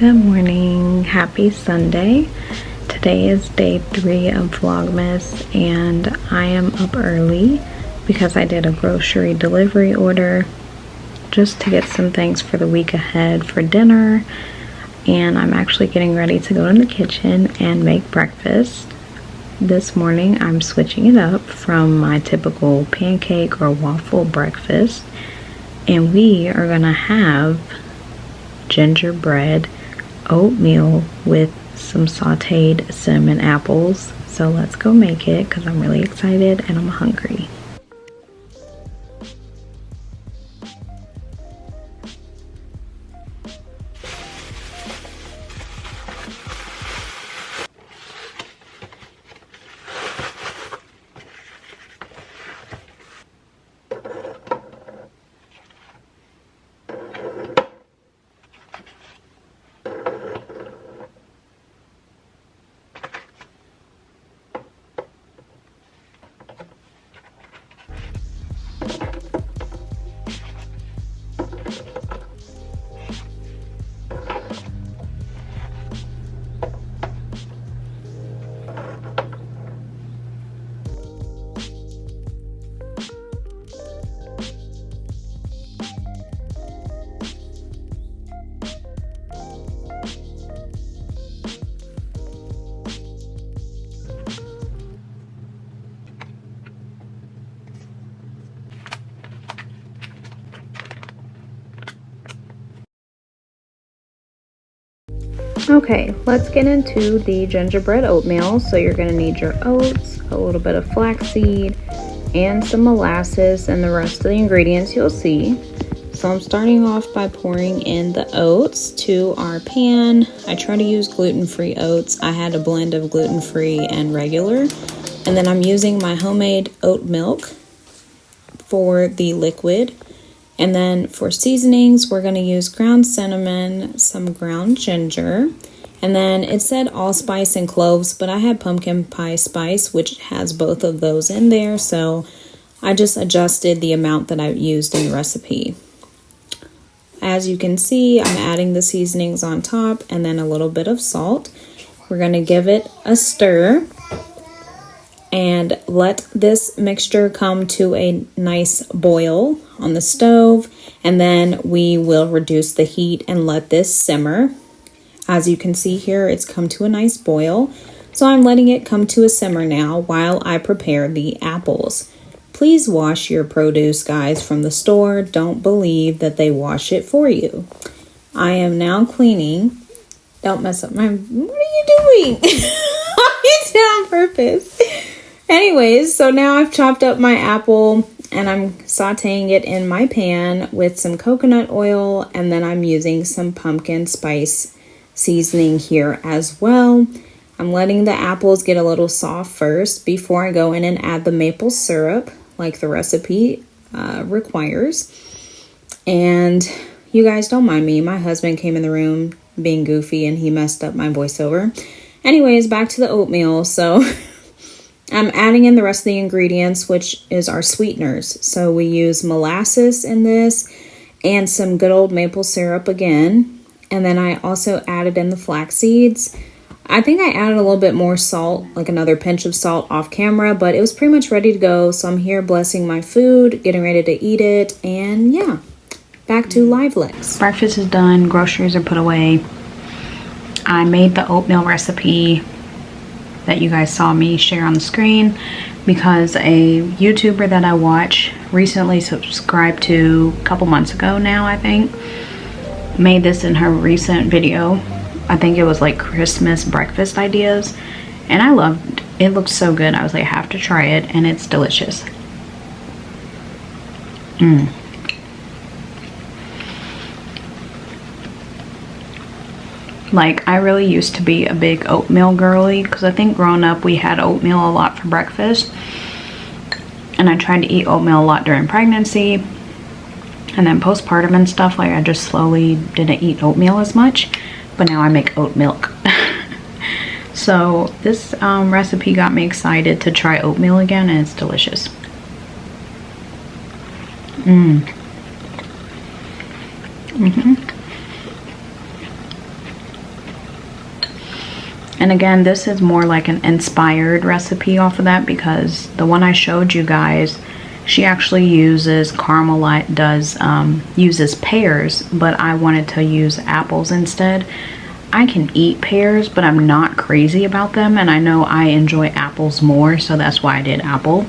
Good morning, happy Sunday. Today is day 3 of Vlogmas and I am up early because I did a grocery delivery order just to get some things for the week ahead for dinner, and I'm actually getting ready to go in the kitchen and make breakfast. This morning I'm switching it up from my typical pancake or waffle breakfast, and we are gonna have gingerbread oatmeal with some sauteed cinnamon apples. So let's go make it because I'm really excited and I'm hungry. Okay, let's get into the gingerbread oatmeal. So you're going to need your oats, a little bit of flaxseed, and some molasses, and the rest of the ingredients you'll see. So I'm starting off by pouring in the oats to our pan. I try to use gluten-free oats. I had a blend of gluten-free and regular. And then I'm using my homemade oat milk for the liquid. And then for seasonings, we're going to use ground cinnamon, some ground ginger, and then it said allspice and cloves, but I had pumpkin pie spice, which has both of those in there, so I just adjusted the amount that I used in the recipe. As you can see, I'm adding the seasonings on top and then a little bit of salt. We're going to give it a stir and let this mixture come to a nice boil on the stove, and then we will reduce the heat and let this simmer. As you can see here, it's come to a nice boil, so I'm letting it come to a simmer now while I prepare the apples. Please wash your produce, guys, from the store. Don't believe that they wash it for you. I am now cleaning. Don't mess up my... What are you doing? You did it on purpose. Anyways, so now I've chopped up my apple and I'm sauteing it in my pan with some coconut oil, and then I'm using some pumpkin spice seasoning here as well. I'm letting the apples get a little soft first before I go in and add the maple syrup like the recipe requires. And you guys don't mind me. My husband came in the room being goofy and he messed up my voiceover. Anyways, back to the oatmeal. So I'm adding in the rest of the ingredients, which is our sweeteners. So we use molasses in this and some good old maple syrup again. And then I also added in the flax seeds. I think I added a little bit more salt, like another pinch of salt off camera, but it was pretty much ready to go. So I'm here blessing my food, getting ready to eat it, and yeah, back to live Lex. Breakfast is done, groceries are put away. I made the oatmeal recipe that you guys saw me share on the screen because a YouTuber that I watch recently subscribed to a couple months ago now, I think, made this in her recent video. I think it was like Christmas breakfast ideas, and I loved it. It looked so good. I was like, I have to try it, and it's delicious. Like, I really used to be a big oatmeal girly because I think growing up we had oatmeal a lot for breakfast, and I tried to eat oatmeal a lot during pregnancy and then postpartum and stuff. Like, I just slowly didn't eat oatmeal as much, but now I make oat milk. So this recipe got me excited to try oatmeal again, and it's delicious. And again, this is more like an inspired recipe off of that, because the one I showed you guys, she actually uses uses pears, but I wanted to use apples instead. I can eat pears, but I'm not crazy about them, and I know I enjoy apples more, so that's why I did apple.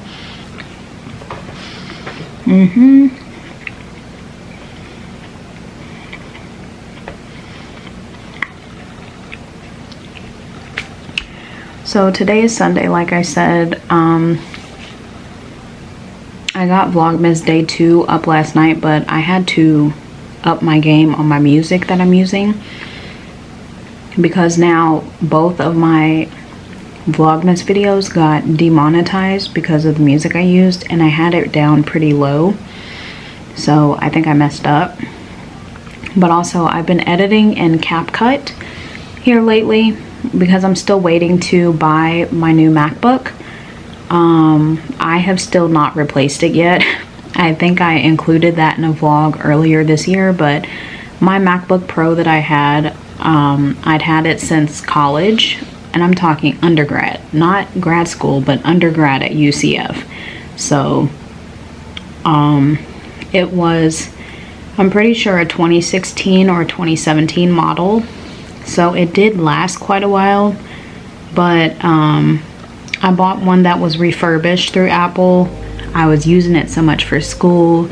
So today is Sunday, like I said. I got Vlogmas Day 2 up last night, but I had to up my game on my music that I'm using, because now both of my Vlogmas videos got demonetized because of the music I used, and I had it down pretty low, so I think I messed up. But also, I've been editing in CapCut here lately because I'm still waiting to buy my new MacBook. I have still not replaced it yet. I think I included that in a vlog earlier this year, but my MacBook Pro that I had, I'd had it since college, and I'm talking undergrad, not grad school, but undergrad at UCF. So it was, I'm pretty sure, a 2016 or 2017 model, so it did last quite a while. But I bought one that was refurbished through Apple. I was using it so much for school.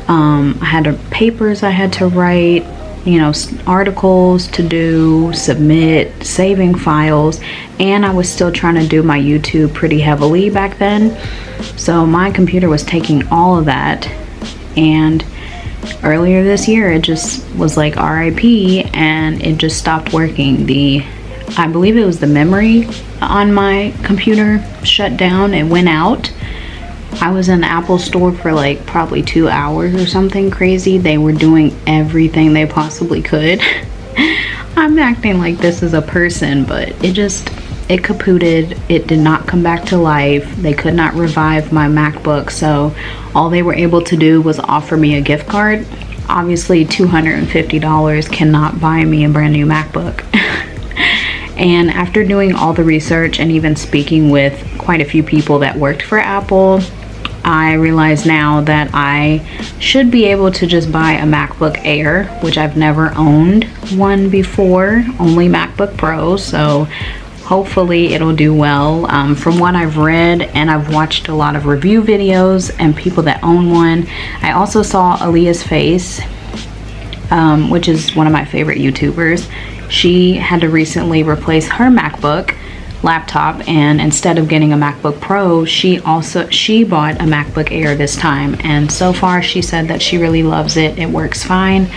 I had papers I had to write, you know, articles to do, submit, saving files, and I was still trying to do my YouTube pretty heavily back then. So my computer was taking all of that, and earlier this year it just was like RIP, and it just stopped working. I believe it was the memory on my computer shut down. It went out. I was in the Apple store for like probably 2 hours or something crazy. They were doing everything they possibly could. I'm acting like this is a person, but it kapooted. It did not come back to life. They could not revive my MacBook, so all they were able to do was offer me a gift card. Obviously $250 cannot buy me a brand new MacBook. And after doing all the research and even speaking with quite a few people that worked for Apple, I realize now that I should be able to just buy a MacBook Air, which I've never owned one before, only MacBook Pro, so hopefully it'll do well. From what I've read, and I've watched a lot of review videos and people that own one. I also saw Aaliyah's Face, which is one of my favorite YouTubers. She had to recently replace her MacBook laptop, and instead of getting a MacBook Pro, she bought a MacBook Air this time, and so far she said that she really loves it. It works fine.